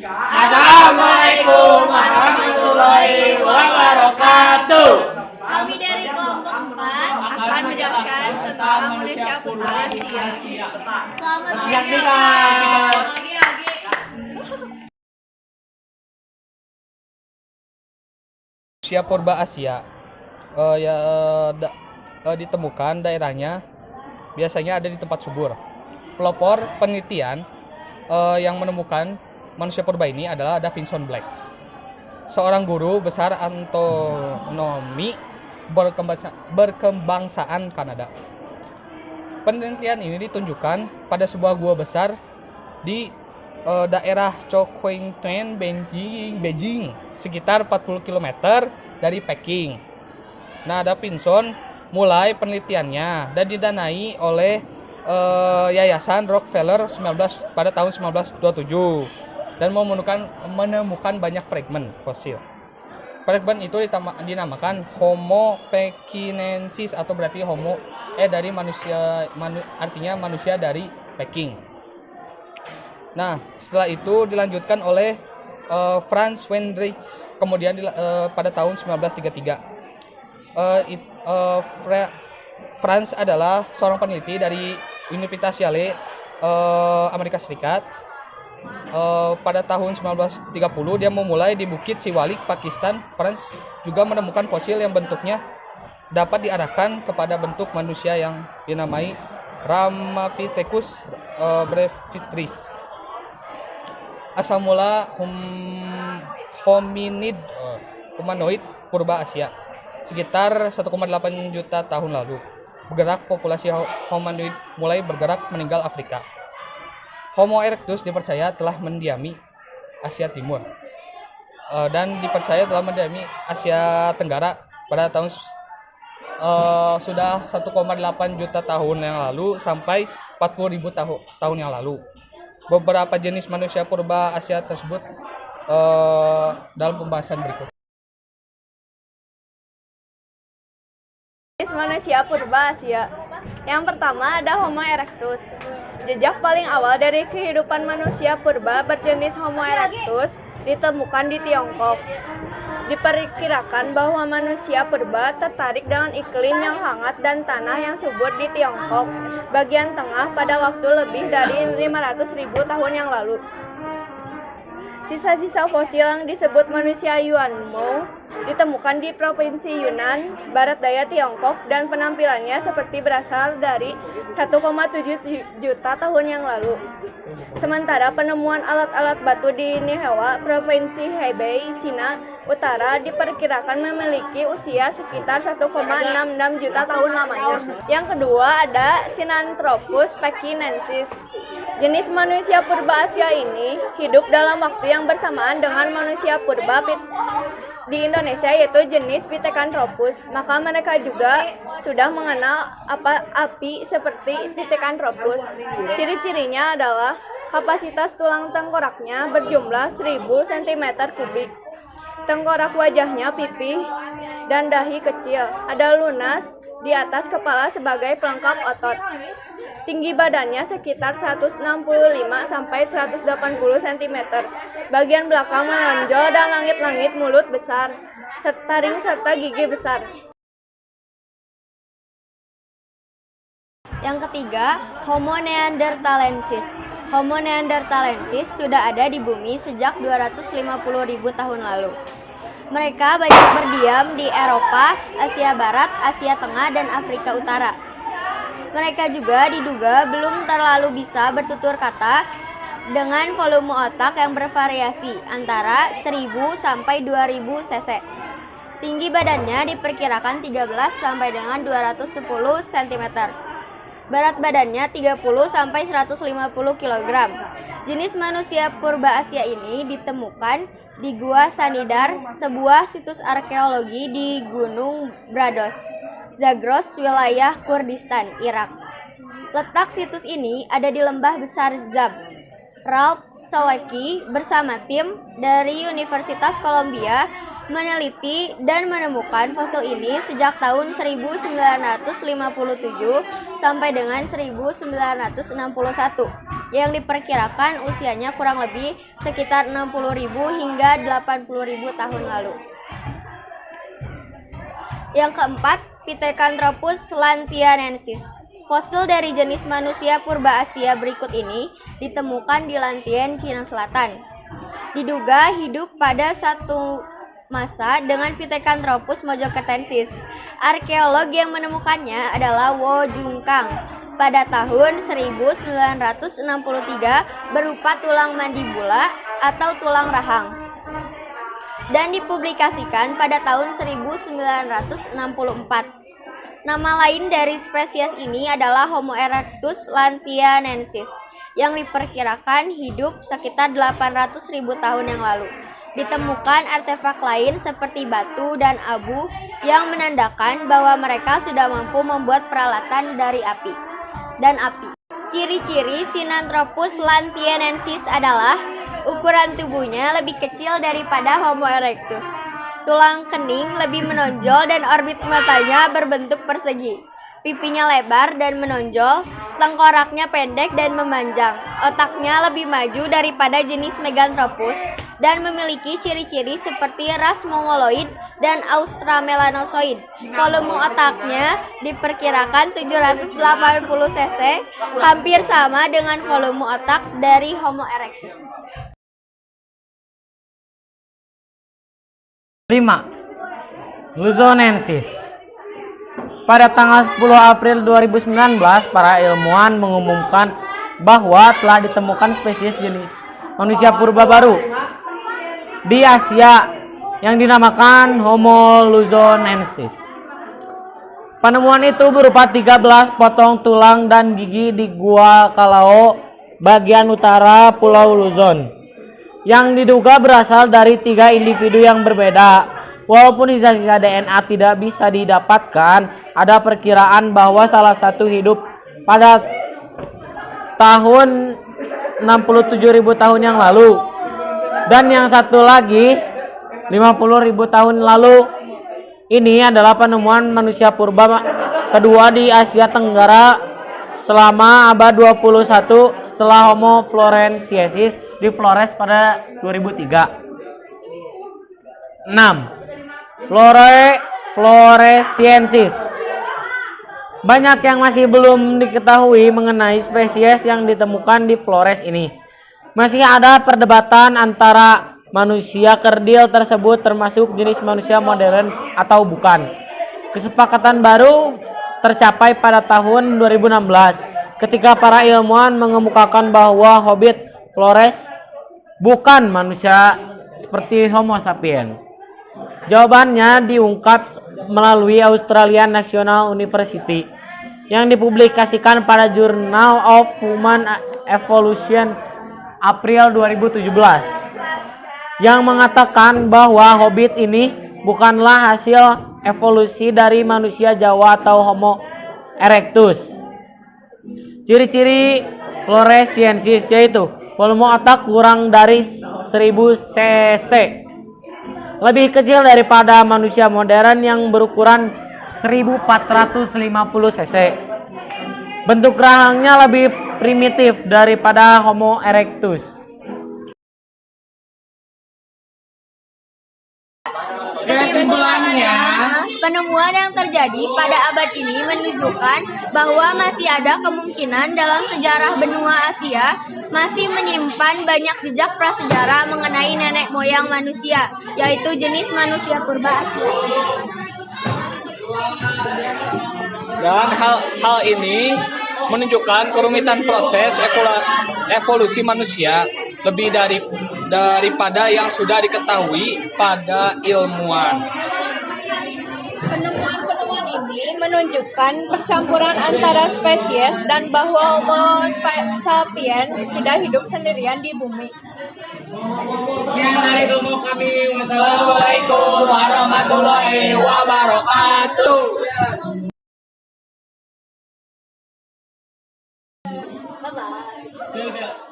Assalamualaikum warahmatullahi wabarakatuh. Kami dari kelompok 4 akan menjelaskan tentang manusia purba Asia. Selamat menyaksikan. Manusia purba Asia ditemukan daerahnya biasanya ada di tempat subur. Pelopor penelitian yang menemukan manusia purba ini adalah Davinson Black, seorang guru besar anatomi berkebangsaan Kanada. Penelitian ini ditunjukkan pada sebuah gua besar di daerah Choqingtuan, Beijing, sekitar 40 km dari Peking. Nah, Davinson mulai penelitiannya dan didanai oleh Yayasan Rockefeller pada tahun 1927 dan menemukan banyak fragmen fosil. Fragmen itu dinamakan Homo pekinensis atau berarti Homo dari manusia, artinya manusia dari Peking. Nah, setelah itu dilanjutkan oleh Franz Weinreich kemudian pada tahun 1933. Franz adalah seorang peneliti dari Universitas Yale, Amerika Serikat. Pada tahun 1930 dia memulai di Bukit Siwalik, Pakistan. Franz juga menemukan fosil yang bentuknya dapat diarahkan kepada bentuk manusia yang dinamai Ramapithecus brevitis. Asal mula hominid humanoid purba Asia sekitar 1,8 juta tahun lalu. Bergerak populasi humanoid mulai bergerak meninggal Afrika. Homo erectus dipercaya telah mendiami Asia Timur dan dipercaya telah mendiami Asia Tenggara pada tahun sudah 1,8 juta tahun yang lalu sampai 40.000 tahun yang lalu. Beberapa jenis manusia purba Asia tersebut dalam pembahasan berikut. Manusia purba Asia. Yang pertama ada Homo erectus. Jejak paling awal dari kehidupan manusia purba berjenis Homo erectus ditemukan di Tiongkok. Diperkirakan bahwa manusia purba tertarik dengan iklim yang hangat dan tanah yang subur di Tiongkok bagian tengah pada waktu lebih dari 500.000 tahun yang lalu. Sisa-sisa fosil yang disebut manusia Yuanmou ditemukan di provinsi Yunnan, barat daya Tiongkok, dan penampilannya seperti berasal dari 1,7 juta tahun yang lalu. Sementara penemuan alat-alat batu di Nihewa, provinsi Hebei, Cina Utara diperkirakan memiliki usia sekitar 1,66 juta tahun lamanya. Yang kedua ada Sinanthropus pekinensis. Jenis manusia purba Asia ini hidup dalam waktu yang bersamaan dengan manusia purba di Indonesia, yaitu jenis Pithecanthropus. Maka mereka juga sudah mengenal api seperti Pithecanthropus. Ciri-cirinya adalah kapasitas tulang tengkoraknya berjumlah 1000 cm3. Tengkorak wajahnya pipih dan dahi kecil. Ada lunas di atas kepala sebagai pelengkap otot. Tinggi badannya sekitar 165 sampai 180 cm. Bagian belakang menonjol dan langit-langit mulut besar, taring serta gigi besar. Yang ketiga, Homo neanderthalensis. Homo neanderthalensis sudah ada di bumi sejak 250.000 tahun lalu. Mereka banyak berdiam di Eropa, Asia Barat, Asia Tengah, dan Afrika Utara. Mereka juga diduga belum terlalu bisa bertutur kata dengan volume otak yang bervariasi antara 1000 sampai 2000 cc. Tinggi badannya diperkirakan 13 sampai dengan 210 cm. Berat badannya 30 sampai 150 kg. Jenis manusia purba Asia ini ditemukan di Gua Sanidar, sebuah situs arkeologi di Gunung Brados, Zagros, wilayah Kurdistan, Irak. Letak situs ini ada di lembah besar Zab. Ralph Selecki bersama tim dari Universitas Columbia meneliti dan menemukan fosil ini sejak tahun 1957 sampai dengan 1961 yang diperkirakan usianya kurang lebih sekitar 60.000 hingga 80.000 tahun lalu. Yang keempat, Pithecanthropus lantianensis. Fosil dari jenis manusia purba Asia berikut ini ditemukan di Lantien, Cina Selatan. Diduga hidup pada satu masa dengan Pithecanthropus mojokertensis. Arkeolog yang menemukannya adalah Wo Jungkang pada tahun 1963 berupa tulang mandibula atau tulang rahang dan dipublikasikan pada tahun 1964. Nama lain dari spesies ini adalah Homo erectus lantianensis yang diperkirakan hidup sekitar 800.000 tahun yang lalu. Ditemukan artefak lain seperti batu dan abu yang menandakan bahwa mereka sudah mampu membuat peralatan dari api. Ciri-ciri Sinanthropus lantianensis adalah ukuran tubuhnya lebih kecil daripada Homo erectus. Tulang kening lebih menonjol dan orbit matanya berbentuk persegi. Pipinya lebar dan menonjol, tengkoraknya pendek dan memanjang. Otaknya lebih maju daripada jenis Meganthropus dan memiliki ciri-ciri seperti ras Mongoloid dan Australmelanosoid. Volume otaknya diperkirakan 780 cc, hampir sama dengan volume otak dari Homo erectus. 5. Luzonensis. Pada tanggal 10 April 2019, para ilmuwan mengumumkan bahwa telah ditemukan spesies jenis manusia purba baru di Asia yang dinamakan Homo luzonensis. Penemuan itu berupa 13 potong tulang dan gigi di Gua Kalao, bagian utara Pulau Luzon, yang diduga berasal dari 3 individu yang berbeda. Walaupun sisa-sisa DNA tidak bisa didapatkan, ada perkiraan bahwa salah satu hidup pada tahun 67.000 tahun yang lalu dan yang satu lagi 50.000 tahun lalu. Ini adalah penemuan manusia purba kedua di Asia Tenggara selama abad 21 setelah Homo floresiensis di Flores pada 2003. 6. Floresiensis. Banyak yang masih belum diketahui mengenai spesies yang ditemukan di Flores ini. Masih ada perdebatan antara manusia kerdil tersebut termasuk jenis manusia modern atau bukan. Kesepakatan baru tercapai pada tahun 2016 ketika para ilmuwan mengemukakan bahwa Hobbit Flores bukan manusia seperti Homo sapiens. Jawabannya diungkap melalui Australian National University yang dipublikasikan pada Journal of Human Evolution April 2017 yang mengatakan bahwa Hobbit ini bukanlah hasil evolusi dari manusia Jawa atau Homo erectus. Ciri-ciri floresiensis yaitu volume otak kurang dari 1000 cc, lebih kecil daripada manusia modern yang berukuran 1450 cc. Bentuk rahangnya lebih primitif daripada Homo erectus. Kesimpulannya, penemuan yang terjadi pada abad ini menunjukkan bahwa masih ada kemungkinan dalam sejarah benua Asia masih menyimpan banyak jejak prasejarah mengenai nenek moyang manusia, yaitu jenis manusia purba Asia. Dan hal ini menunjukkan kerumitan proses evolusi manusia lebih daripada yang sudah diketahui pada ilmuwan. Penemuan-penemuan ini menunjukkan percampuran antara spesies dan bahwa Homo sapiens tidak hidup sendirian di bumi. Sekian dari ilmu kami. Wassalamualaikum warahmatullahi wabarakatuh. Bye-bye.